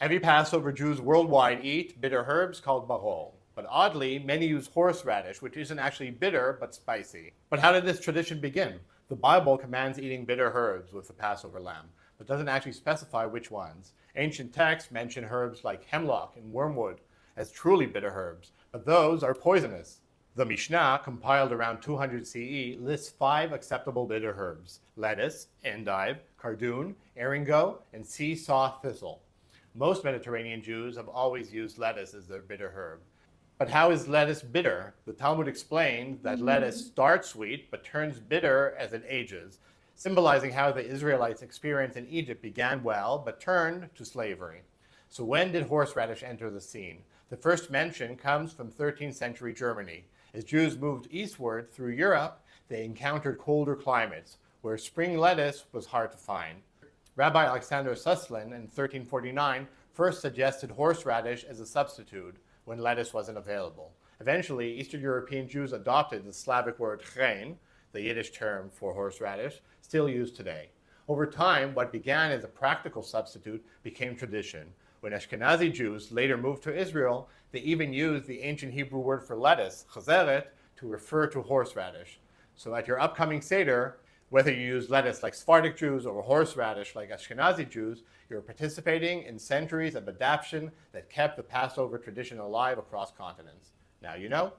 Every Passover, Jews worldwide eat bitter herbs called maror. But oddly, many use horseradish, which isn't actually bitter but spicy. But how did this tradition begin? The Bible commands eating bitter herbs with the Passover lamb, but doesn't actually specify which ones. Ancient texts mention herbs like hemlock and wormwood as truly bitter herbs, but those are poisonous. The Mishnah, compiled around 200 CE, lists 5 acceptable bitter herbs: lettuce, endive, cardoon, eryngo, and sow-thistle. Most Mediterranean Jews have always used lettuce as their bitter herb. But how is lettuce bitter? The Talmud explains that lettuce starts sweet but turns bitter as it ages, symbolizing how the Israelites' experience in Egypt began well but turned to slavery. So when did horseradish enter the scene? The first mention comes from 13th century Germany. As Jews moved eastward through Europe, they encountered colder climates, where spring lettuce was hard to find. Rabbi Alexander Suslin in 1349 first suggested horseradish as a substitute when lettuce wasn't available. Eventually, Eastern European Jews adopted the Slavic word chen, the Yiddish term for horseradish, still used today. Over time, what began as a practical substitute became tradition. When Ashkenazi Jews later moved to Israel, they even used the ancient Hebrew word for lettuce, chazeret, to refer to horseradish. So at your upcoming Seder, whether you use lettuce like Sephardic Jews or horseradish like Ashkenazi Jews, you're participating in centuries of adaptation that kept the Passover tradition alive across continents. Now you know.